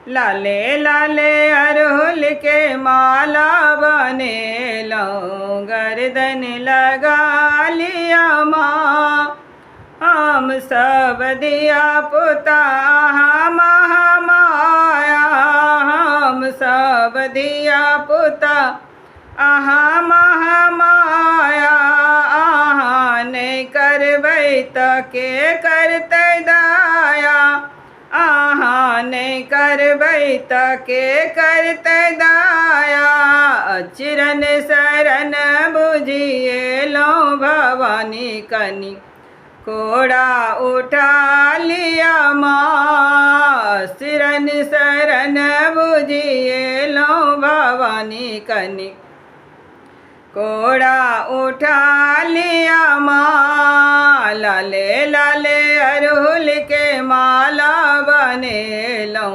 लाले लाले अरहुल के माला बने गर्दन लगा लिया माँ। हम सब दिया पुता महामाया, हम सब दिया पुता आहा महामाया। आहा नहीं करबै त के करतै दाया, आहा नहीं करबै त के करतै दाया। अचिरन शरण बुझिए लो भवानी कनि कोड़ा उठा लिया माँ। सिरन शरण बुझिए लो भवानी कनि कोड़ा उठा लिया माँ। लाले लाले अरहुल के माला बने लो